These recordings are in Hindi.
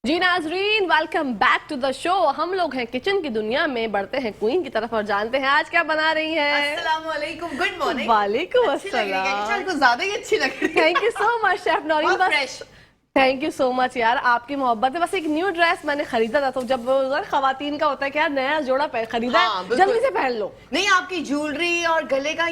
जी नाजरीन, welcome back to the show. हम लोग हैं किचन की दुनिया में, बढ़ते हैं क्वीन की तरफ और जानते हैं आज क्या बना रही हैं। अस्सलाम वालेकुम, गुड मॉर्निंग। वालेकुम अस्सलाम। कुछ ज्यादा ही अच्छी लग रही है। Thank you so much chef Naureen. Fresh. Thank you so much यार, आपकी मोहब्बत है। बस एक न्यू ड्रेस मैंने खरीदा था, तो जब खवातीन का होता है कि यार नया जोड़ा खरीदा है, जल्दी से पहन लो। नहीं, आपकी ज्वेलरी और गले का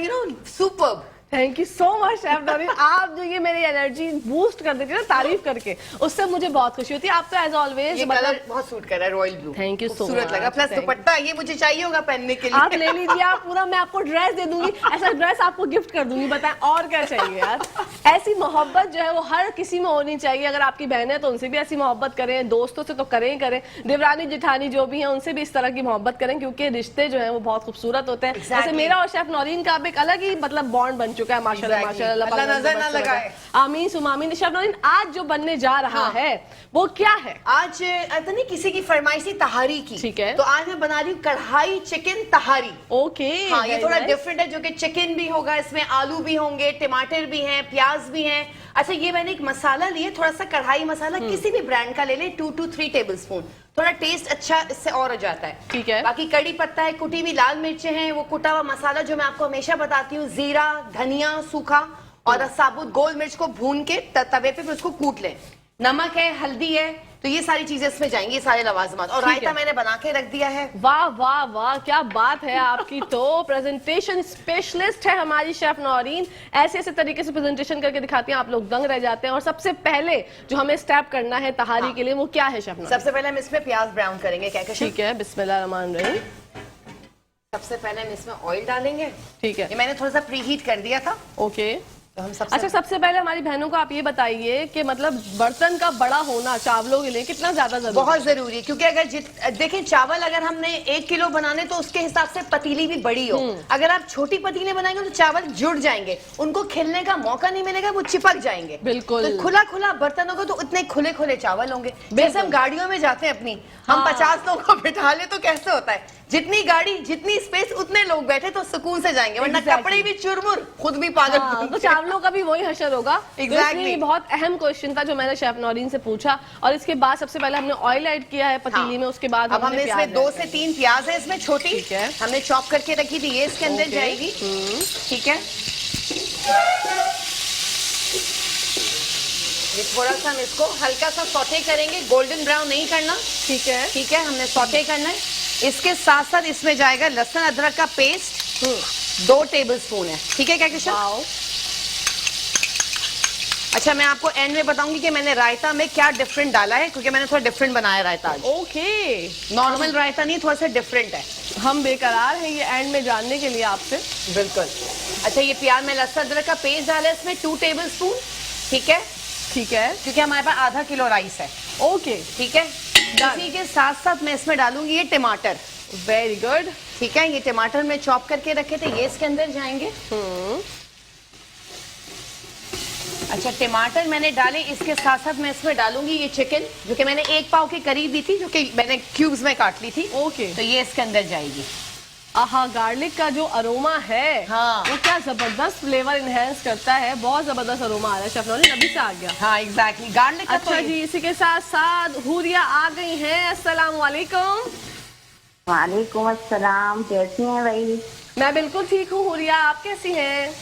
superb. Thank you so much chef Naureen. आप जो ये मेरी एनर्जी बूस्ट कर देती है ना तारीफ करके, उससे मुझे बहुत खुशी होती है। आप तो एज ऑलवेज मतलब बहुत सूट कर रहा है, royal blue. Thank you so much. लगा प्लस दुपट्टा, ये मुझे चाहिए होगा पहनने के लिए। आप ले लीजिए, आप पूरा, मैं आपको ड्रेस दे दूंगी, ऐसा ड्रेस आपको गिफ्ट कर दूंगी। बताएं और क्या चाहिए यार। ऐसी मोहब्बत जो है वो हर किसी में होनी चाहिए। अगर आपकी बहन है तो उनसे भी ऐसी मोहब्बत करें, दोस्तों से तो करें ही करें, देवरानी जिठानी जो भी है उनसे भी इस तरह की मोहब्बत करें, क्योंकि रिश्ते जो है वो बहुत खूबसूरत होते हैं। जैसे मेरा और शेफ नौरीन का अब एक अलग ही मतलब बॉन्ड बन चुका है माशाल्लाह। अल्लाह नजर ना लगाए। आमीन सुमामीन। शेफ नौरीन, आज जो बनने जा रहा है वो क्या है? आज नहीं, किसी की फरमाइश थी तहारी की। ठीक है, तो आज मैं बना रही हूँ कढ़ाई चिकन तहारी। ओके, हाँ, ये थोड़ा डिफरेंट है, जो कि चिकन भी होगा, इसमें आलू भी होंगे, टमाटर भी हैं, प्याज भी हैं। अच्छा, ये मैंने एक मसाला लिए, थोड़ा सा कढ़ाई मसाला, किसी भी ब्रांड का ले लें, 2 to 3 टेबलस्पून। थोड़ा टेस्ट अच्छा इससे और हो जाता है। ठीक है। बाकी कड़ी पत्ता है, कुटी हुई लाल मिर्चें हैं, वो कुटा हुआ मसाला जो मैं आपको हमेशा बताती हूँ, जीरा, धनिया सूखा और साबुत गोल मिर्च को भून के तवे पे उसको कूट लें। नमक है, हल्दी है, तो ये सारी चीजें इसमें जाएंगी, सारे लवाजमात। और रायता मैंने बना के रख दिया है। वाह वाह वाह, क्या बात है आपकी। तो प्रेजेंटेशन स्पेशलिस्ट है हमारी शेफ नौरीन। ऐसे ऐसे तरीके से प्रेजेंटेशन करके दिखाती हैं, आप लोग दंग रह जाते हैं। और सबसे पहले जो हमें स्टेप करना है तहारी के लिए, वो क्या है शेफ नौरीन? सबसे पहले हम इसमें प्याज ब्राउन करेंगे। क्या क्या? ठीक है, बिस्मिल्लाह रहमान रहीम। सबसे पहले हम इसमें ऑयल डालेंगे। ठीक है, ये मैंने थोड़ा सा प्री हीट कर दिया था। ओके। तो हम अच्छा, सबसे पहले हमारी बहनों को आप ये बताइए कि मतलब बर्तन का बड़ा होना चावलों के लिए कितना ज्यादा जरूरी? बहुत जरूरी है, क्योंकि अगर देखें चावल अगर हमने 1 किलो बनाने तो उसके हिसाब से पतीली भी बड़ी हो। अगर आप छोटी पतीली बनाएंगे तो चावल जुड़ जाएंगे, उनको खिलने का मौका नहीं मिलेगा, वो चिपक जाएंगे। बिल्कुल। तो खुला खुला बर्तन होगा तो इतने खुले खुले चावल होंगे। जैसे हम गाड़ियों में जाते हैं अपनी, हम 50 लोगों को बिठा ले तो कैसे होता है, जितनी गाड़ी जितनी स्पेस उतने लोग बैठे तो सुकून से जाएंगे, वरना कपड़े भी चुरमुर, खुद भी पागल। तो चावलों का भी वही हशर होगा। एग्जैक्टली। बहुत अहम क्वेश्चन था जो मैंने शेफ नौरीन से पूछा। और इसके बाद सबसे पहले हमने ऑयल ऐड किया है पतीली में, उसके बाद अब हमने इसमें 2 से 3 प्याज है इसमें छोटी। ठीक है, हमने चॉप करके रखी थी, ये इसके अंदर जाएगी। ठीक है, ये थोड़ा सा हम इसको हल्का सा सौटे करेंगे, गोल्डन ब्राउन नहीं करना। ठीक है, ठीक है, हमने सौटे करना है। इसके साथ साथ इसमें जाएगा लहसुन अदरक का पेस्ट, 2 टेबलस्पून है। ठीक है, क्या किशन? अच्छा, मैं आपको एंड में बताऊंगी कि मैंने रायता में क्या डिफरेंट डाला है, क्योंकि मैंने थोड़ा डिफरेंट बनाया रायता आज। ओके, नॉर्मल रायता नहीं, थोड़ा सा डिफरेंट है। हम बेकरार हैं ये एंड में जानने के लिए आपसे। बिल्कुल। अच्छा, ये प्याज में लहसुन अदरक का पेस्ट डाला है इसमें 2 टेबलस्पून। ठीक है, ठीक है, क्योंकि हमारे पास आधा किलो राइस है। ओके, ठीक है। इसी के साथ साथ मैं इसमें डालूंगी ये टमाटर। Very good. ठीक है, ये टमाटर में चॉप करके रखे थे, ये इसके अंदर जाएंगे। अच्छा, टमाटर मैंने डाले, इसके साथ साथ मैं इसमें डालूंगी ये चिकन, जो कि मैंने 1 पाव के करीब दी थी, जो कि मैंने क्यूब्स में काट ली थी। ओके, तो ये इसके अंदर जाएगी। आहा, गार्लिक का जो अरोमा है, हाँ, वो क्या जबरदस्त फ्लेवर इनहेंस करता है। बहुत जबरदस्त अरोमा आ रहा है शेफ नौरीन, अभी से आ गया। हाँ, एग्जैक्टली, गार्लिक का। अच्छा जी, इसी के साथ साथ हुरिया आ गई हैं। अस्सलाम वालेकुम। वालेकुम अस्सलाम, कैसी हैं भाई? मैं बिल्कुल ठीक हूँ हुरिया, आप कैसी हैं?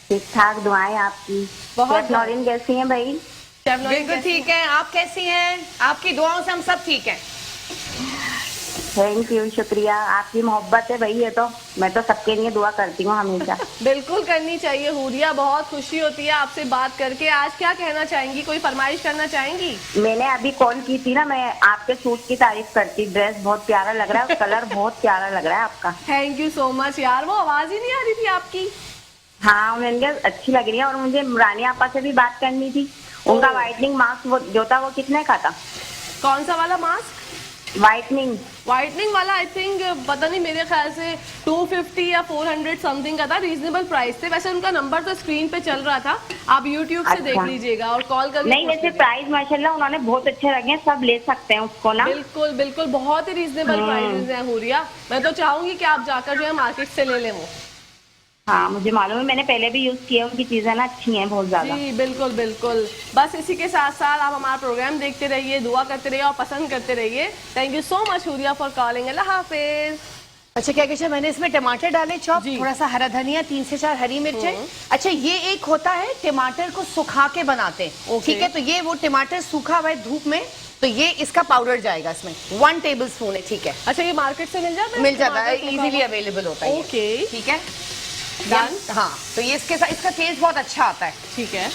ठीक ठाक, दुआएं आपकी। बहुत। नौरीन कैसी हैं भाई? शेफ नौरीन बिल्कुल ठीक है, आप कैसी हैं? आपकी दुआओं से हम सब ठीक हैं। थैंक यू, शुक्रिया। आपकी मोहब्बत है भाई, ये तो मैं तो सबके लिए दुआ करती हूँ हमेशा। बिल्कुल करनी चाहिए हुरिया, बहुत खुशी होती है आपसे बात करके। आज क्या कहना चाहेंगी, कोई फरमाइश करना चाहेंगी? मैंने अभी कॉल की थी ना, मैं आपके सूट की तारीफ करती, ड्रेस बहुत प्यारा लग रहा है, कलर बहुत प्यारा लग रहा है आपका। थैंक यू सो मच यार, वो आवाज ही नहीं आ रही थी आपकी। हाँ, मैंने अच्छी लग रही है। और मुझे रानी आपा से भी बात करनी थी, उनका व्हाइटनिंग मास्क वो जो था वो कितने का था? कौन सा वाला मास्क? व्हाइटनिंग वाला आई थिंक, पता नहीं, मेरे ख्याल से 250 या 400 समथिंग का था। रीजनेबल प्राइस थे। वैसे उनका नंबर तो स्क्रीन पे चल रहा था, आप यूट्यूब से देख लीजिएगा और कॉल कर। नहीं, वैसे प्राइस माशाल्लाह उन्होंने बहुत अच्छे रखे हैं, सब ले सकते हैं उसको ना। बिल्कुल बिल्कुल, बहुत ही रीजनेबल प्राइसेस हैं हुरिया। मैं तो चाहूंगी कि आप जाकर जो है मार्केट से ले लें वो। हाँ मुझे मालूम है, मैंने पहले भी यूज किया, उनकी चीजें ना अच्छी हैं बहुत ज्यादा। जी बिल्कुल बिल्कुल। बस इसी के साथ साथ आप हमारा प्रोग्राम देखते रहिए, दुआ करते रहिए और पसंद करते रहिए। Thank you so much Huriya for calling. अल्लाह हाफिज। अच्छा क्या कहते हैं, मैंने इसमें टमाटर डाले चॉप, जी। थोड़ा सा हरा धनिया, 3 से 4 हरी मिर्चें। अच्छा ये एक होता है टमाटर को सुखा के बनाते हैं, ओके। ठीक है, तो ये वो टमाटर सूखा हुआ है धूप में, तो ये इसका पाउडर जाएगा इसमें 1 टेबल स्पून है, ठीक है, अच्छा ये मार्केट से मिल जाता है? मिल जाता है, टमाटर सूखा इजीली हुआ? अवेलेबल होता है ये, ओके। ठीक है Done? हाँ, तो ये इसके साथ इसका टेस्ट बहुत अच्छा आता है, ठीक है।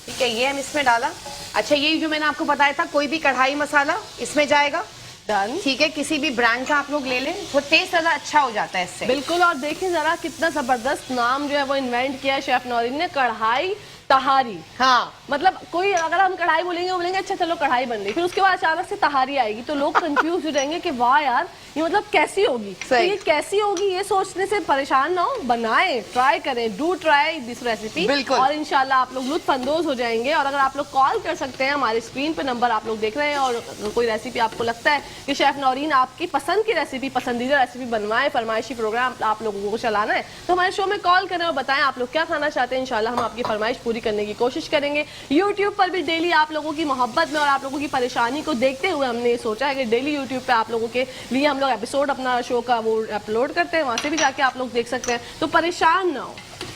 ठीक है, ये हम इसमें डाला। अच्छा ये जो मैंने आपको बताया था, कोई भी कढ़ाई मसाला इसमें जाएगा, डन। ठीक है, किसी भी ब्रांड का आप लोग ले लें, तो टेस्ट ज़्यादा अच्छा हो जाता है इससे। बिल्कुल। और देखिए जरा कितना जबरदस्त नाम जो है वो इन्वेंट किया है शेफ नौरीन ने, कढ़ाई तहारी। हाँ मतलब कोई अगर हम कढ़ाई बोलेंगे, वो बोलेंगे अच्छा चलो कढ़ाई बन रही, फिर उसके बाद अचानक से तहारी आएगी तो लोग कंफ्यूज हो जाएंगे कि वाह यार ये मतलब कैसी होगी, तो सही। ये कैसी होगी ये सोचने से परेशान ना हो, बनाएं, ट्राई करें, डू ट्राई दिस रेसिपी, बिल्कुल। और इंशाल्लाह आप लोग लुत्फ अंदोज हो जाएंगे। और अगर आप लोग कॉल कर सकते हैं, हमारे स्क्रीन पे नंबर आप लोग देख रहे हैं, और अगर कोई रेसिपी आपको लगता है कि शेफ नौरीन आपकी पसंद की रेसिपी, पसंदीदा रेसिपी बनवाएं, फरमाइशी प्रोग्राम आप लोगों को चलाना है, तो हमारे शो में कॉल करें और बताएं आप लोग क्या खाना चाहते हैं। इंशाल्लाह हम आपकी फरमाइश पूरी करने की कोशिश करेंगे। यूट्यूब पर भी डेली आप लोगों की मोहब्बत में और आप लोगों की परेशानी को देखते हुए हमने ये सोचा है कि डेली यूट्यूब पे आप लोगों के लिए हम लोग एपिसोड अपना शो का वो अपलोड करते हैं, वहां से भी जाके आप लोग देख सकते हैं, तो परेशान ना हो,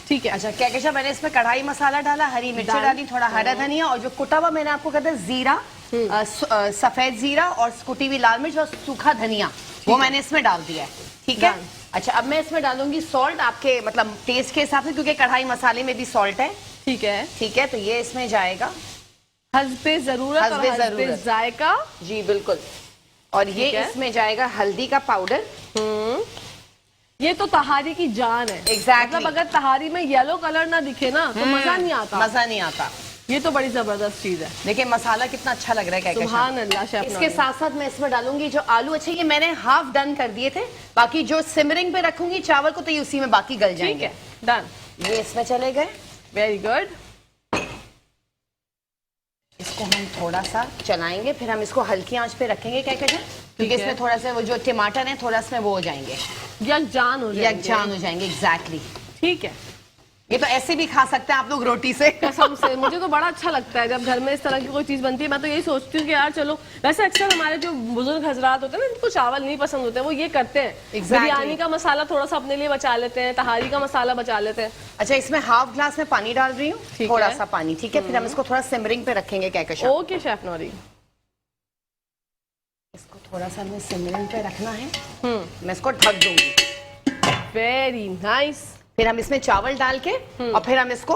ठीक है। अच्छा क्या कहते हैं, मैंने इसमें कढ़ाई मसाला डाला, हरी मिर्ची डाली, थोड़ा हरा धनिया, और जो कुटा हुआ मैंने आपको कहता है जीरा, सफेद जीरा और कुटी हुई लाल मिर्च और सूखा धनिया, वो मैंने इसमें डाल दिया है, ठीक है। अच्छा अब मैं इसमें डालूंगी सॉल्ट आपके मतलब टेस्ट के हिसाब से, क्योंकि कढ़ाई मसाले में भी सॉल्ट है, ठीक है। ठीक है, तो ये इसमें जाएगा हस्बे जरूरत और हस्बे हस्बे ज़रूरत। जायका। जी बिल्कुल, और ये ठीक है। इसमें जाएगा हल्दी का पाउडर। ये तो तहारी की जान है। Exactly. मतलब अगर तहारी में येलो कलर ना दिखे ना तो मजा नहीं आता। मजा नहीं आता। ये तो बड़ी जबरदस्त चीज है। देखिए मसाला कितना अच्छा लग रहा है, क्या सुभान अल्लाह शेफ इसके नौरीन। साथ साथ मैं इसमें डालूंगी जो आलू, अच्छे ये मैंने हाफ डन कर दिए थे, बाकी जो सिमरिंग पे रखूंगी चावल को तो ये उसी में बाकी गल ठीक जाएंगे। है, डन, ये इसमें चले गए, वेरी गुड। इसको हम थोड़ा सा चलाएंगे, फिर हम इसको हल्की आंच पे रखेंगे, क्या कहते हैं, क्योंकि है। इसमें थोड़ा सा वो जो टमाटर है थोड़ा इसमें वो हो जाएंगे, यकजान हो जाएंगे। यकजान हो जाएंगे, एग्जैक्टली। ठीक है। ये तो ऐसे भी खा सकते हैं आप लोग रोटी से। कसम से मुझे तो बड़ा अच्छा लगता है जब घर में इस तरह की कोई चीज बनती है। मैं तो यही सोचती हूँ कि यार चलो, वैसे अक्सर हमारे जो बुजुर्ग हजरात होते हैं ना, जिनको चावल नहीं पसंद होते हैं, वो ये करते हैं, Exactly. बिरयानी का मसाला थोड़ा सा अपने लिए बचा लेते हैं, तहारी का मसाला बचा लेते हैं। अच्छा इसमें हाफ ग्लास में पानी डाल रही हूँ, ठीक थोड़ा है। सा पानी, ठीक है, फिर हम इसको थोड़ा सिमरिंग पे रखेंगे, क्या कहते हैं, ओके शेफ नौरीन। इसको थोड़ा सा हमें सिमरिंग पे रखना है। मैं इसको ढक दूंगी, वेरी नाइस। फिर हम इसमें चावल डाल के और फिर हम इसको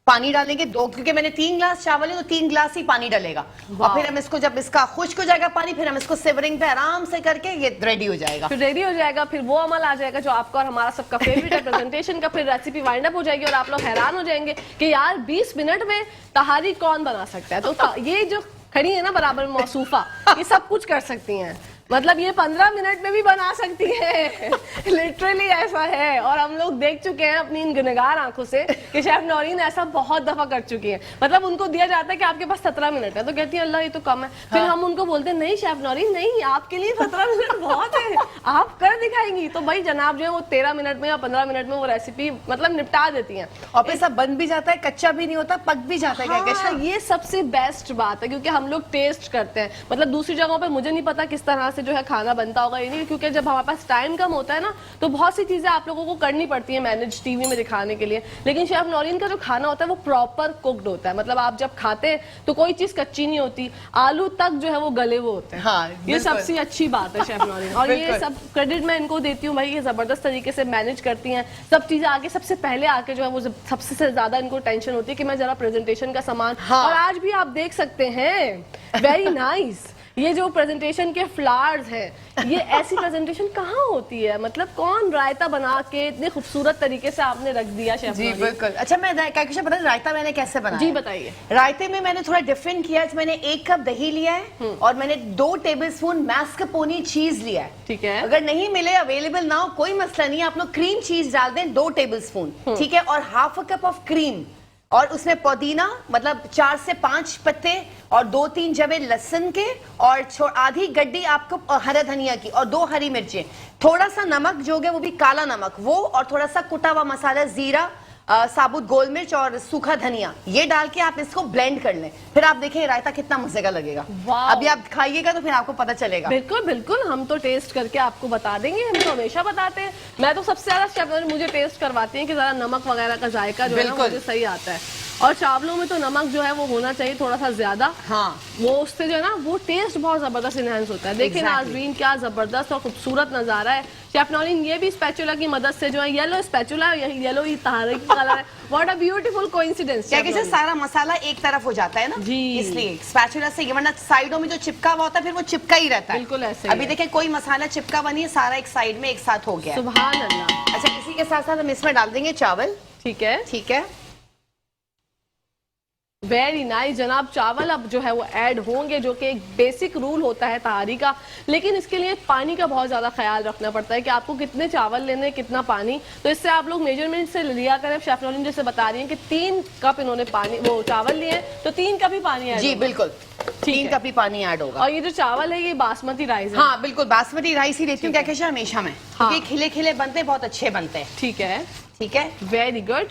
पानी डालेंगे 2, क्योंकि मैंने 3 ग्लास चावल है तो 3 ग्लास ही पानी डालेगा, और फिर हम इसको जब इसका खुश्क हो जाएगा पानी, फिर हम इसको सिमरिंग पे आराम से करके ये रेडी हो जाएगा। फिर रेडी हो जाएगा, फिर वो अमल आ जाएगा जो आपका और हमारा सबका फेवरेट है, प्रेजेंटेशन का। फिर रेसिपी वाइंड अप हो जाएगी और आप लोग हैरान हो जाएंगे कि यार 20 मिनट में तहारी कौन बना सकता है। तो ये जो खड़ी है ना बराबर में मौसूफा, ये सब कुछ कर सकती हैं, मतलब ये 15 मिनट में भी बना सकती है। लिटरली ऐसा है, और हम लोग देख चुके हैं अपनी इन गुनहगार आंखों से कि शेफ नौरीन ऐसा बहुत दफा कर चुकी है। मतलब उनको दिया जाता है कि आपके पास 17 मिनट है, तो कहती है अल्लाह ये तो कम है। फिर हम उनको बोलते हैं नहीं शेफ नौरीन नहीं, आपके लिए 17 मिनट बहुत है, आप कर दिखाएंगी। तो भाई जनाब जो है वो 13 मिनट में या 15 मिनट में वो रेसिपी मतलब निपटा देती हैं, और फिर सब बन भी जाता है, कच्चा भी नहीं होता, पक भी जाता है, क्या कहते हैं। ये सबसे बेस्ट बात है, क्योंकि हम लोग टेस्ट करते हैं। मतलब दूसरी जगहों पे मुझे नहीं पता किस तरह से जो है खाना बनता होगा, ये नहीं, क्योंकि जब हमारे पास टाइम कम होता है ना, तो बहुत सी चीजें आप लोगों को करनी पड़ती है मैनेज टीवी में दिखाने के लिए। लेकिन शेफ नौरीन का जो खाना होता है वो प्रॉपर कुक्ड होता है, मतलब आप जब खाते हैं तो कोई चीज कच्ची नहीं होती, आलू तक जो है वो गले हुए होते हैं। हाँ, ये बिल्कुल। सबसे अच्छी बात है शेफ नौरीन, और ये सब क्रेडिट मैं इनको देती हूँ भाई, ये जबरदस्त तरीके से मैनेज करती हैं सब चीजें। आगे सबसे पहले आके जो है वो सबसे ज्यादा इनको टेंशन होती है कि मैं जरा प्रेजेंटेशन का सामान, हाँ। और आज भी आप देख सकते हैं वेरी नाइस ये जो प्रेजेंटेशन के फ्लावर्स हैं, ये ऐसी प्रेजेंटेशन कहाँ होती है, मतलब कौन रायता बना के इतने खूबसूरत तरीके से आपने रख दिया शेफ जी नौरीन। बिल्कुल। अच्छा मैं क्या कुछ पता है रायता मैंने कैसे बनाया? जी बताइए। रायते में मैंने थोड़ा डिफरेंट किया है, मैंने 1 कप दही लिया है और मैंने 2 टेबलस्पून मैस्कापोने चीज लिया है। ठीक है। अगर नहीं मिले, अवेलेबल ना हो, कोई मसला नहीं है, आप लोग क्रीम चीज डाल दें 2 टेबलस्पून, ठीक है, और half a cup of cream, और उसमें पुदीना मतलब 4 से 5 पत्ते और 2-3 जवे लहसुन के और आधी गड्डी आपको हरा धनिया की और 2 हरी मिर्चें, थोड़ा सा नमक जो है वो भी काला नमक वो, और थोड़ा सा कुटा हुआ मसाला जीरा, साबुत गोल मिर्च और सूखा धनिया, ये डाल के आप इसको ब्लेंड कर लें। फिर आप देखें रायता कितना मजे का लगेगा। अभी आप खाइएगा तो फिर आपको पता चलेगा। बिल्कुल बिल्कुल, हम तो टेस्ट करके आपको बता देंगे, हम तो हमेशा बताते हैं। मैं तो सबसे ज्यादा शेफ मुझे टेस्ट करवाती हैं कि जरा नमक वगैरह का जायका जो है ना मुझे सही आता है। और चावलों में तो नमक जो है वो होना चाहिए थोड़ा सा ज्यादा। हाँ, वो उससे जो है ना वो टेस्ट बहुत जबरदस्त इनहेंस होता है। देखिए नाज़रीन क्या जबरदस्त और खूबसूरत नजारा है। शेफ नौरीन ये भी स्पैचुला की मदद से जो है येलो स्पैचुला येलो ही तारे की कलर है। What a beautiful coincidence. क्या कहते हैं सारा मसाला एक तरफ हो जाता है ना जी, इसलिए स्पैचुला से, वरना साइडों में जो चिपका हुआ होता है फिर वो चिपका ही रहता है। बिल्कुल ऐसे अभी देखें कोई मसाला चिपका हुआ नहीं है, सारा एक साइड में एक साथ हो गया है। सुभान अल्लाह। अच्छा, इसी के साथ साथ हम इसमें डाल देंगे चावल। ठीक है ठीक है, वेरी नाइस जनाब। चावल अब जो है वो ऐड होंगे जो कि एक बेसिक रूल होता है तहारी का, लेकिन इसके लिए पानी का बहुत ज़्यादा ख्याल रखना पड़ता है कि आपको कितने चावल लेने कितना पानी। तो इससे आप लोग मेजरमेंट से लिया करें। शेफ नौरीन जैसे बता रही हैं कि 3 कप इन्होंने पानी वो चावल लिए तो 3 कप ही पानी ऐड जी होगा। बिल्कुल 3 कप ही पानी ऐड होगा। और ये जो चावल है ये बासमती राइस है। हाँ बिल्कुल, बासमती राइस ही लेती हूँ क्या कहते हमेशा में, क्योंकि खिले खिले बनते हैं, बहुत अच्छे बनते हैं। ठीक है, ठीक है, वेरी गुड,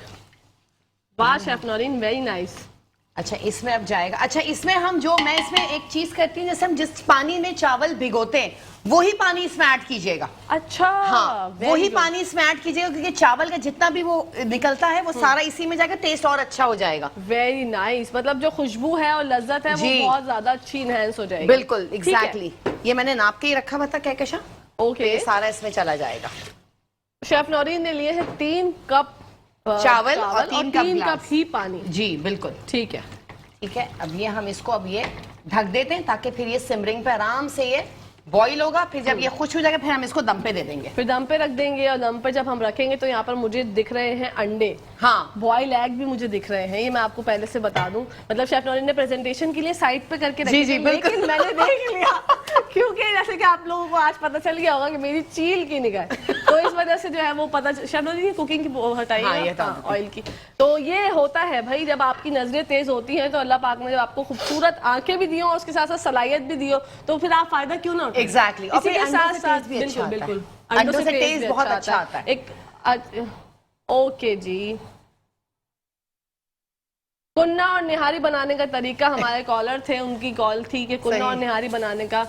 वाह शेफ नौरीन, वेरी नाइस। अच्छा इसमें अब जाएगा। अच्छा इसमें हम जो मैं इसमें एक चीज करती हूँ, जैसे हम जिस पानी में चावल भिगोते हैं वही पानी इसमें ऐड कीजिएगा। अच्छा, हाँ वही पानी इसमें ऐड कीजिएगा, क्योंकि चावल का जितना भी वो निकलता है वो सारा इसी में जाएगा, टेस्ट और अच्छा हो जाएगा। वेरी नाइस, मतलब जो खुशबू है और लज्जत है वो बहुत ज्यादा अच्छी इनहेंस हो जाएगी। बिल्कुल एग्जैक्टली, ये मैंने नाप के ही रखा हुआ था कहकशा। ओके, ये सारा इसमें चला जाएगा। शेफ नौरीन ने लिए हैं 3 कप चावल और 3 कप ही पानी। जी बिल्कुल ठीक है, ठीक है। अब ये हम इसको अब ये ढक देते हैं ताकि फिर ये सिमरिंग पे आराम से ये बॉईल होगा। फिर जब ये खुश हो जाएगा फिर हम इसको दम पे दे देंगे। फिर दम पे रख देंगे और दम पे जब हम रखेंगे तो यहाँ पर मुझे दिख रहे हैं अंडे। हाँ, बॉयल एग भी मुझे दिख रहे हैं, ये मैं आपको पहले से बता दूं। मतलब शेफ नौरीन ने प्रेजेंटेशन के लिए साइड पे करके रखे जी, थे, लेकिन मैंने देख लिया क्योंकि जैसे कि आप लोगों को आज पता चल गया होगा कि मेरी चील की निगाह, तो इस वजह से जो है वो पता। शेफ नौरीन ये कुकिंग की हटाइए ऑयल की। तो ये होता है भाई, जब आपकी नजरें तेज होती हैं तो अल्लाह पाक ने जब आपको खूबसूरत आंखें भी दी हो और उसके साथ साथ सलाहियत भी दी हो तो फिर आप फायदा क्यों ना उठाएं? एग्जैक्टली। इसी के साथ साथ बिल्कुल बिल्कुल अंडों से टेस्ट बहुत अच्छा आता है। एक ओके जी, कुन्ना और निहारी बनाने का तरीका, हमारे कॉलर थे उनकी कॉल थी कि कुन्ना और निहारी बनाने का।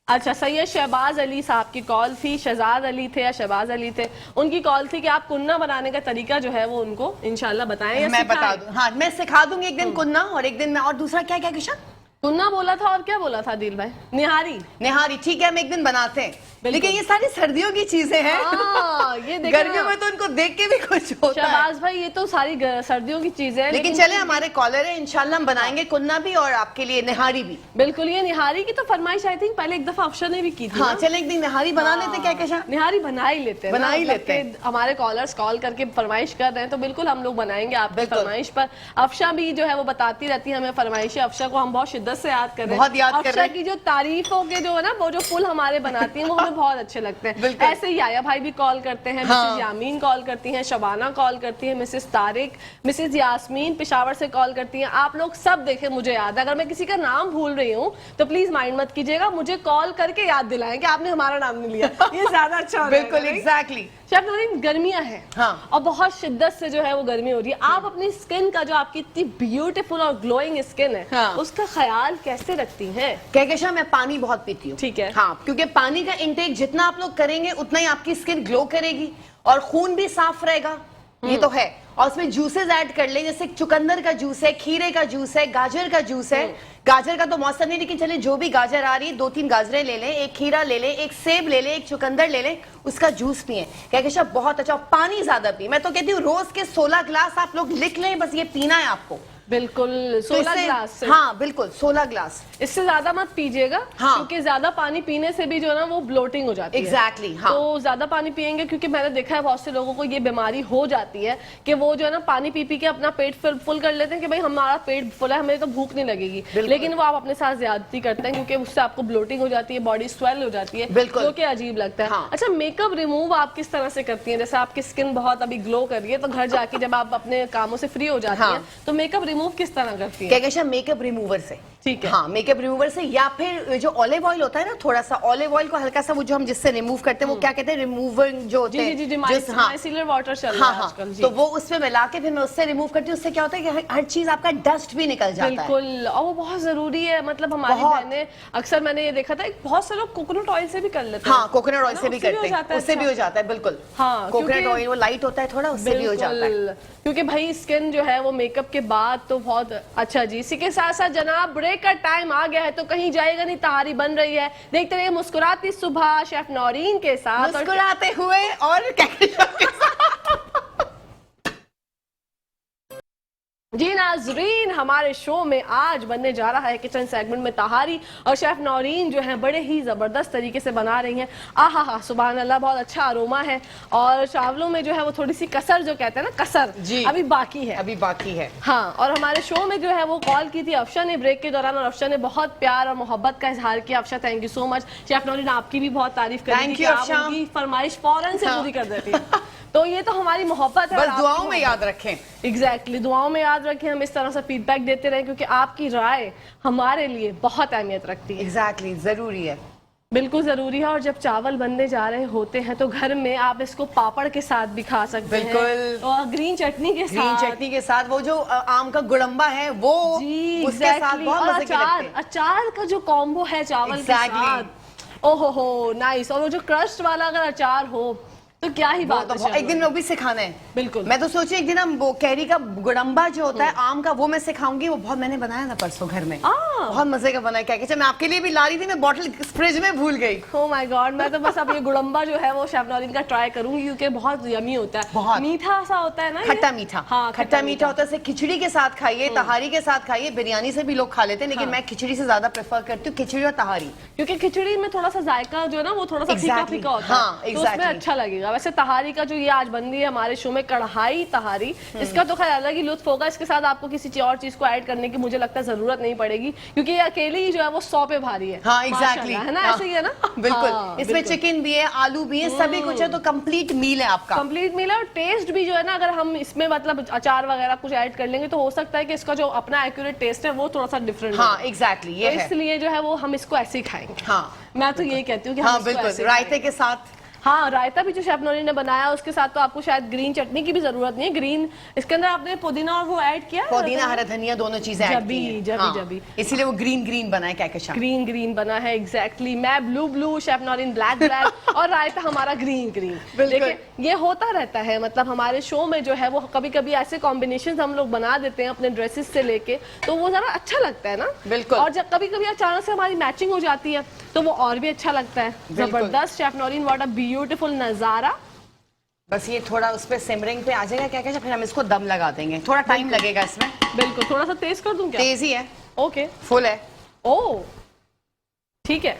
अच्छा, सैयद शहबाज अली साहब की कॉल थी, शहजाद अली थे या शहबाज अली थे, उनकी कॉल थी कि आप कुन्ना बनाने का तरीका जो है वो उनको इंशाल्लाह बताएं या मैं बता दूं। हाँ मैं सिखा दूंगी एक दिन कुन्ना और एक दिन मैं, और दूसरा क्या क्या किशन? कुन्ना बोला था और क्या बोला था दिल भाई? निहारी। निहारी ठीक है, हम एक दिन बनाते हैं, लेकिन ये सारी सर्दियों की चीजें हैं। ये गर्मियों में तो उनको देख के भी कुछ होता है। शहबाज भाई ये तो सारी सर्दियों की चीजें हैं, लेकिन चले हमारे कॉलर है, इंशाल्लाह हम बनाएंगे कुन्ना भी और आपके लिए निहारी भी। बिल्कुल, ये निहारी की तो फरमाइश आई थिंक पहले एक दफा अफशा ने भी की थी। हाँ चले एक दिन निहारी बना लेते क्या कैसा? निहारी बना ही लेते हैं, बना ही लेते हैं। हमारे कॉलर्स कॉल करके फरमाइश कर रहे हैं तो बिल्कुल हम लोग बनाएंगे आपकी फरमाइश पर। अफशा भी जो है वो बताती रहती है हमें फरमाइशें। अफशा को हम बहुत शिद्दत से याद कर रहे हैं, अफशा की जो तारीफों के जो है ना वो जो फुल हमारे बनाती हैं वो हमें बहुत अच्छे लगते हैं। ऐसे ही आया भाई भी कॉल करते हैं, मिसेज यामीन कॉल करती हैं, शबाना कॉल करती है, मिसेज तारिक, मिसेज यास्मीन पेशावर से कॉल करती हैं। आप लोग सब देखें, मुझे याद है, अगर मैं किसी का नाम भूल रही हूँ तो प्लीज माइंड मत कीजिएगा, मुझे कॉल करके याद दिलाएं कि आपने हमारा नाम नहीं लिया, ये ज्यादा अच्छा होगा। बिल्कुल एग्जैक्टली। शेफ नौरीन गर्मियां हैं और बहुत शिद्दत से जो है वो गर्मी हो रही है, आप अपनी स्किन का जो आपकी इतनी ब्यूटीफुल और ग्लोइंग स्किन है उसका ख्याल कैसे रखती हैं? कहकशा मैं पानी बहुत पीती हूँ। ठीक है, हाँ, क्योंकि पानी का इंटेक जितना आप लोग करेंगे उतना ही आपकी स्किन ग्लो करेगी और खून भी साफ रहेगा, ये तो है। और उसमें जूसेस ऐड कर ले, जैसे चुकंदर का जूस है, खीरे का जूस है, गाजर का जूस है। गाजर का तो मौसम नहीं, लेकिन चले जो भी गाजर आ रही है 2-3 गाजरें ले लें, एक खीरा ले लें, एक सेब ले लें, एक चुकंदर ले लें, उसका जूस पिए। कहकशा बहुत अच्छा, पानी ज्यादा पिए। मैं तो कहती हूँ रोज के 16 गिलास आप लोग लिख लें, बस ये पीना है आपको। बिल्कुल तो 16 ग्लास से। हाँ बिल्कुल 16 ग्लास। इससे ज्यादा मत पीजिएगा, हाँ। क्योंकि ज्यादा पानी पीने से भी जो है ना वो ब्लोटिंग हो जाती है। एग्जैक्टली हाँ। तो ज्यादा पानी पियेंगे, क्योंकि मैंने देखा है बहुत से लोगों को ये बीमारी हो जाती है कि वो जो है ना पानी पी पी के अपना पेट फुल कर लेते हैं कि भाई हमारा पेट फुल है, हमें तो भूख नहीं लगेगी, लेकिन वो आप अपने साथ ज्यादती करते हैं, क्योंकि उससे आपको ब्लोटिंग हो जाती है, बॉडी स्वेल हो जाती है, बिल्कुल। जो कि अजीब लगता है। हाँ। अच्छा, मेकअप रिमूव आप किस तरह से करती हैं? जैसे आपकी स्किन बहुत अभी ग्लो कर रही है, तो घर जाके जब आप अपने कामों से फ्री हो जाती हैं, तो मेकअप रिमूव किस तरह करती हैं? क्या मेकअप रिमूवर से। ठीक है। हाँ, मेकअप रिमूवर से, या फिर जो ऑलिव ऑयल होता है ना, थोड़ा सा ऑलिव ऑयल को हल्का सा, वो जो हम जिससे रिमूव करते हैं, वो क्या कहते हैं, रिमूवर जो होते हैं। जी, हाँ, माइसिलर वाटर चल रहा हाँ है हाँ, आजकल। जी। तो वो उसमें मिला के फिर मैं उससे रिमूव करती हूँ। उससे क्या होता है कि हर चीज आपका डस्ट भी निकल जाता है। बिल्कुल, और वो बहुत जरूरी है। मतलब हमारी बहनें अक्सर, मैंने ये देखा था, बहुत से लोग कोकोनट ऑयल से भी कर लेते हैं। हाँ, कोकोनट ऑयल से भी करते हैं, उससे भी हो जाता है। बिल्कुल हाँ, कोकोनट ऑयल वो लाइट होता है थोड़ा, उससे भी हो जाता है। क्योंकि भाई स्किन जो है वो मेकअप के बाद तो बहुत अच्छा। जी, इसी के साथ साथ जनाब ब्रेक का टाइम आ गया है, तो कहीं जाएगा नहीं, तहारी बन रही है। देखते रहिए मुस्कुराती सुबह शेफ नौरीन के साथ, मुस्कुराते हुए और जी नाजरीन, हमारे शो में आज बनने जा रहा है किचन सेगमेंट में तहारी, और शेफ नौरीन जो है बड़े ही जबरदस्त तरीके से बना रही हैं। आहा हा, सुभान अल्लाह, बहुत अच्छा अरोमा है। और चावलों में जो है वो थोड़ी सी कसर, जो कहते हैं ना कसर, जी, अभी बाकी है, अभी बाकी है। हाँ, और हमारे शो में जो है वो कॉल की थी अफशा ने ब्रेक के दौरान, और अफशा ने बहुत प्यार और मोहब्बत का इजहार किया। Afsha, thank you so much. Chef Naureen आपकी भी बहुत तारीफ करी कि आप उनकी फरमाइश फौरन से पूरी कर देती है। तो ये तो हमारी मोहब्बत है, बस दुआओं में याद रखें। एग्जैक्टली, दुआओं में याद रखें, हम इस तरह से फीडबैक देते रहें, क्योंकि आपकी राय हमारे लिए बहुत अहमियत रखती है। एग्जैक्टली, जरूरी है, बिल्कुल जरूरी है। और जब चावल बनने जा रहे होते हैं तो घर में आप इसको पापड़ के साथ भी खा सकते हैं, बिल्कुल, और ग्रीन चटनी के साथ, वो जो आम का गुड़म्बा है वो, जी, उसके साथ बहुत मजे के लगते हैं। अचार का जो कॉम्बो है चावल के साथ, ओहो हो नाइस। और वो जो क्रस्ट वाला अगर अचार हो तो क्या ही बात है। एक दिन वो भी सिखाना है। बिल्कुल, मैं तो सोची एक दिन हम वो कैरी का गुड़म्बा जो होता है आम का, वो मैं सिखाऊंगी। वो बहुत मैंने बनाया था परसों घर में, बहुत मजे का बना है। क्या मैं आपके लिए भी ला रही थी, मैं बॉटल फ्रिज में भूल गई। ओह माय गॉड, मैं तो बस अब ये गुड़म्बा जो है वो शेफ नौरीन का ट्राई करूंगी, क्योंकि बहुत यमी होता है, बहुत मीठा सा होता है ना, खट्टा मीठा। हाँ, खट्टा मीठा होता है। खिचड़ी के साथ खाइए, तहारी के साथ खाइए, बिरयानी से भी लोग खा लेते हैं, लेकिन मैं खिचड़ी से ज्यादा प्रेफर करती हूँ, खिचड़ी और तहारी, क्योंकि खिचड़ी में थोड़ा सा जायका जो है ना वो थोड़ा सा फीका फीका होता है, तो उसमें अच्छा लगेगा। वैसे तहारी का जो ये आज बन रही है हमारे शो में, कढ़ाई तहारी, इसका तो खैर अलग ही लुत्फ होगा। इसके साथ आपको किसी और चीज को ऐड करने की मुझे लगता है जरूरत नहीं पड़ेगी, क्योंकि ये अकेली ही जो है वो 100 पे भारी है। हाँ, एग्जैक्टली, है ना, ऐसे ही है ना। बिल्कुल, हाँ, इसमें चिकन भी है, आलू भी है, सभी कुछ है, तो कंप्लीट मील है आपका, कंप्लीट मील है। और टेस्ट भी जो है ना, अगर हम इसमें मतलब अचार वगैरह कुछ ऐड कर लेंगे तो हो सकता है कि इसका जो अपना एक्यूरेट टेस्ट है वो थोड़ा सा डिफरेंट। हाँ, एग्जैक्टली, ये है। इसलिए जो है वो हम इसको ऐसे ही खाएंगे। हाँ, मैं तो यही कहती हूँ कि हाँ, बिल्कुल, रायते के साथ। हाँ, रायता भी जो शेफ नौरीन ने बनाया, उसके साथ तो आपको शायद ग्रीन चटनी की भी जरूरत नहीं है। ग्रीन, इसके अंदर आपने पुदीना और वो ऐड किया, पुदीना हरा धनिया दोनों चीजें ऐड की हैं। जबी इसीलिए वो ग्रीन बना है। क्या ग्रीन बना है, एग्जैक्टली। मैं ब्लू, शेफ नौरीन ब्लैक और रायता हमारा ग्रीन। देखिए, ये होता रहता है, मतलब हमारे शो में जो है वो कभी कभी ऐसे कॉम्बिनेशन हम लोग बना देते हैं अपने ड्रेसेस से लेके, तो वो जरा अच्छा लगता है ना। बिल्कुल, और जब कभी कभी अचानक से हमारी मैचिंग हो जाती है तो वो और भी अच्छा लगता है। जबरदस्त chef Naureen, what a beautiful नजारा। बस ये थोड़ा उस पे सिमरिंग पे आ जाएगा, क्या फिर हम इसको दम लगा देंगे, थोड़ा टाइम लगेगा इसमें। बिल्कुल, थोड़ा सा तेज कर दूं क्या? तेज ही है। ओके, फुल है। ओह ठीक है,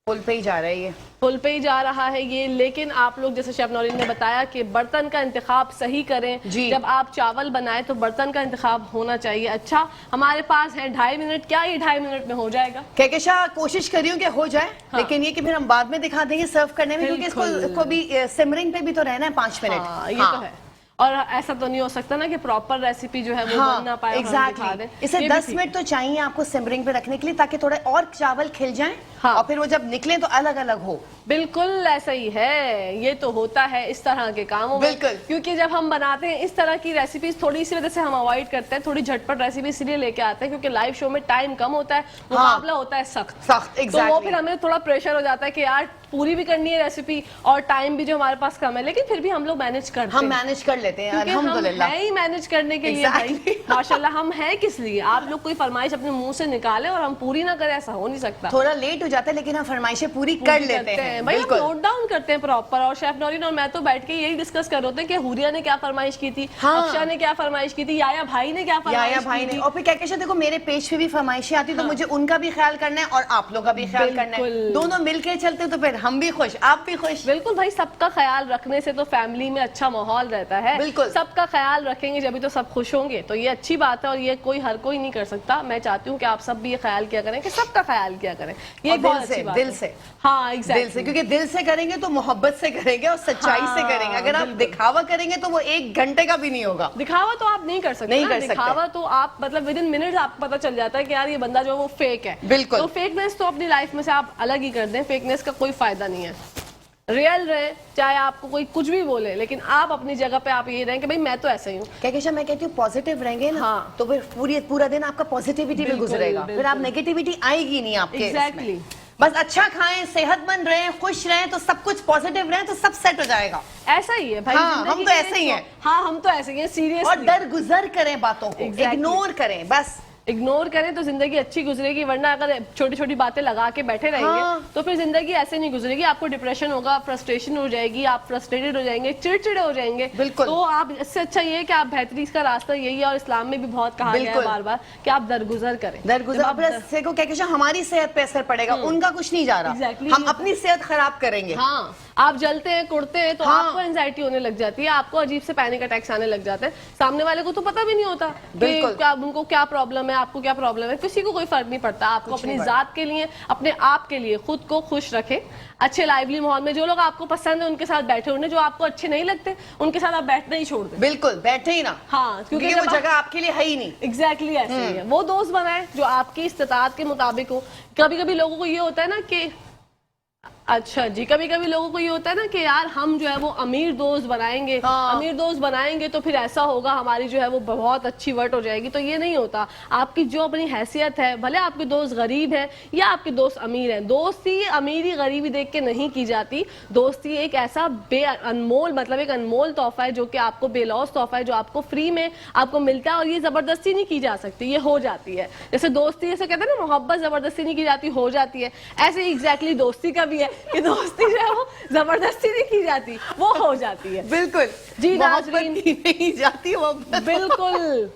फुल पे ही जा रहा है ये, फुल पे ही जा रहा है ये। लेकिन आप लोग जैसे शेफ नौरीन ने बताया कि बर्तन का इंतखाब सही करें। जब आप चावल बनाए तो बर्तन का इंतखाब होना चाहिए अच्छा। हमारे पास है 2.5 मिनट, क्या ये 2.5 मिनट में हो जाएगा? कहकशा कोशिश कर रही हूँ कि हो जाए, लेकिन ये कि फिर हम बाद में दिखा देंगे सर्व करने में, क्योंकि इसको भी सिमरिंग पे भी तो रहना है 5 मिनट। ये तो है, और ऐसा तो नहीं हो सकता ना कि प्रॉपर रेसिपी जो है वो बन ना पाए। एग्जैक्टली, इसे 10 मिनट तो चाहिए आपको सिमरिंग पे रखने के लिए, ताकि थोड़े और चावल खिल जाएं। और फिर वो जब निकले तो अलग अलग हो। बिल्कुल ऐसा ही है, ये तो होता है इस तरह के कामों में। बिल्कुल, क्योंकि जब हम बनाते हैं इस तरह की रेसिपीज, थोड़ी इसी वजह से हम अवॉइड करते हैं, थोड़ी झटपट रेसिपी इसलिए लेके आते हैं क्योंकि लाइव शो में टाइम कम होता है, मुकाबला होता है सख्त। एग्जैक्टली, तो वो फिर हमें थोड़ा प्रेशर हो जाता है कि यार पूरी भी करनी है रेसिपी और टाइम भी जो हमारे पास कम है, लेकिन फिर भी हम लोग मैनेज करते हम हैं। मैनेज कर लेते हैं क्योंकि हम अल्हम्दुलिल्लाह। है ही मैनेज करने के लिए Exactly. भाई, माशाल्लाह हम हैं किस लिए? आप लोग कोई फरमाइश अपने मुंह से निकाले और हम पूरी ना करें, ऐसा हो नहीं सकता। थोड़ा लेट हो जाता है लेकिन हम फरमाइशें पूरी कर पूरी लेते करते हैं। भाई, हम बिल्कुल नोट डाउन करते हैं प्रॉपर। और शेफ नौरीन और मैं तो बैठ के यही डिस्कस कर रहे होते हैं कि हुरिया ने क्या फरमाइश की थी, हाँ। अफशा ने क्या फरमाइश की थी, याया भाई ने क्या याया फरमाइश भाई की ने, थी। और फिर क्या देखो मेरे पेज पे भी फरमाइशें आती तो मुझे उनका भी ख्याल करना है और आप लोग का भी ख्याल करना है, बिल्कुल। दोनों मिलके चलते तो फिर हम भी खुश आप भी खुश। बिल्कुल भाई, सबका ख्याल रखने से तो फैमिली में अच्छा माहौल रहता है। बिल्कुल। सबका ख्याल रखेंगे जब तो सब खुश होंगे, तो ये अच्छी बात है और ये हर कोई नहीं कर सकता। मैं चाहती हूँ कि आप सब भी ये ख्याल किया करें कि सबका ख्याल किया करें, ये और एक बहुत दिल से, अच्छी बात दिल है। से। हाँ दिल एग्जैक्टली, से, क्योंकि दिल से करेंगे तो मोहब्बत से करेंगे और सच्चाई से हाँ, करेंगे। अगर आप बिल्कुल। दिखावा करेंगे तो वो 1 घंटे का भी नहीं होगा। दिखावा तो आप नहीं कर सकते नहीं ना। कर सकते। दिखावा तो आप मतलब विद इन मिनट्स आपको पता चल जाता है कि यार ये बंदा जो है वो फेक है। बिल्कुल। तो फेकनेस तो अपनी लाइफ में से आप अलग ही कर दें, फेकनेस का कोई फायदा नहीं है। रियल रहे, चाहे आपको कोई कुछ भी बोले, लेकिन आप अपनी जगह पे आप ये रहें कि भाई मैं तो ऐसा ही हूँ। क्या मैं कहती हूँ पॉजिटिव रहेंगे ना, हाँ। तो फिर पूरा दिन आपका पॉजिटिविटी में बिल्कुल, गुजरेगा, फिर बिल्कुल। आप नेगेटिविटी आएगी नहीं आपके Exactly. इसमें। बस अच्छा खाएं, सेहतमंद रहें, खुश रहें, तो सब कुछ पॉजिटिव रहें तो सब सेट हो जाएगा। ऐसा ही है भाई, हाँ, जिंदगी हम तो के ऐसे ही हैं। हाँ हम तो ऐसे ही हैं, और सीरियसली। दरगुजर करें बातों को, Exactly. इग्नोर करें बस। इग्नोर करें तो जिंदगी अच्छी गुजरेगी, वरना अगर छोटी छोटी बातें लगा के बैठे रहेंगे हाँ। तो फिर जिंदगी ऐसे नहीं गुजरेगी। आपको डिप्रेशन होगा, फ्रस्ट्रेशन हो जाएगी, आप फ्रस्ट्रेटेड हो जाएंगे, चिड़चिड़े हो जाएंगे। बिल्कुल। तो आप, इससे अच्छा ये है कि आप बेहतरी का रास्ता यही है, और इस्लाम में भी बहुत कहा गया है बिल्कुल। बार बार कि आप दरगुजर करें। दरगुजर जब आप अपने से को क्या हमारी सेहत पे असर पड़ेगा, उनका कुछ नहीं जा रहा। Exactly. हम अपनी सेहत खराब करेंगे। हाँ, आप जलते हैं, कुड़ते हैं, तो हाँ। आपको एंजाइटी होने लग जाती है, आपको अजीब से पैनिक अटैक्स आने लग जाते हैं। सामने वाले को तो पता भी नहीं होता कि बिल्कुल। क्या उनको क्या प्रॉब्लम है, आपको क्या प्रॉब्लम है, किसी को कोई फर्क नहीं पड़ता। आपको कुछ अपनी नहीं जात के लिए, अपने आप के लिए खुद को खुश रखें, अच्छे लाइवली माहौल में। जो लोग आपको पसंद है उनके साथ बैठे, उन्हें जो आपको अच्छे नहीं लगते उनके साथ आप बैठना ही छोड़ दें। बिल्कुल, बैठे ही ना। हाँ, क्योंकि वो जगह आपके लिए है ही नहीं। एग्जैक्टली ऐसे ही है। वो दोस्त बनाए जो आपकी इस्तात के मुताबिक हो। कभी कभी लोगों को ये होता है ना कि अच्छा जी, कभी कभी लोगों को ये होता है ना कि यार हम जो है वो अमीर दोस्त बनाएंगे, हाँ। अमीर दोस्त बनाएंगे तो फिर ऐसा होगा, हमारी जो है वो बहुत अच्छी वर्ट हो जाएगी। तो ये नहीं होता। आपकी जो अपनी हैसियत है, भले आपके दोस्त गरीब है या आपके दोस्त अमीर है, दोस्ती अमीरी गरीबी देख के नहीं की जाती। दोस्ती एक ऐसा अनमोल, मतलब एक अनमोल तोहफा है जो कि आपको बेलौस तोहफा है, जो आपको फ्री में आपको मिलता है, और ये जबरदस्ती नहीं की जा सकती, ये हो जाती है। जैसे दोस्ती, जैसे कहते हैं ना मोहब्बत जबरदस्ती नहीं की जाती, हो जाती है, ऐसे ही एग्जैक्टली दोस्ती का भी है कि दोस्ती जो है वो जबरदस्ती नहीं की जाती, वो हो जाती है। बिल्कुल जी मोहब्बत नाज़रीन, की नहीं जाती वो। बिल्कुल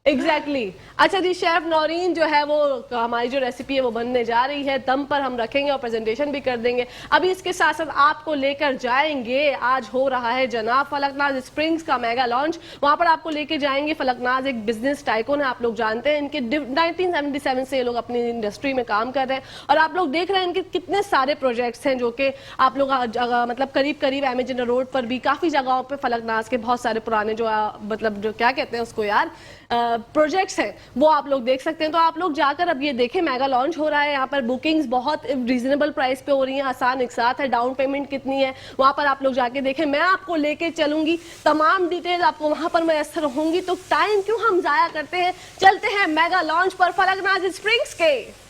एग्जैक्टली अच्छा जी, शेफ नौरीन जो है वो हमारी जो रेसिपी है वो बनने जा रही है, दम पर हम रखेंगे और प्रेजेंटेशन भी कर देंगे। अभी इसके साथ साथ आपको लेकर जाएंगे, आज हो रहा है जनाब फलकनाज स्प्रिंग्स का मेगा लॉन्च, वहां पर आपको लेके जाएंगे। फलकनाज एक बिजनेस टाइकून है, आप लोग जानते हैं, इनके 1977 से ये लोग अपनी इंडस्ट्री में काम कर रहे हैं, और आप लोग देख रहे हैं इनके कितने सारे प्रोजेक्ट्स हैं जो कि आप लोग मतलब करीब करीब एमेजन रोड पर भी काफी जगहों पे फलकनाज के बहुत सारे पुराने जो मतलब जो क्या कहते हैं उसको यार प्रोजेक्ट्स हैं, वो आप लोग देख सकते हैं। तो आप लोग जाकर अब ये देखें, मेगा लॉन्च हो रहा है, यहाँ पर बुकिंग्स बहुत रीजनेबल प्राइस पे हो रही हैं, आसान एक साथ है, डाउन पेमेंट कितनी है वहाँ पर आप लोग जाके देखें। मैं आपको लेके चलूंगी, तमाम डिटेल आपको वहाँ पर मैसर होंगी, तो टाइम क्यों हम जाया करते हैं, चलते हैं मेगा लॉन्च पर फलकनाज स्प्रिंग्स के।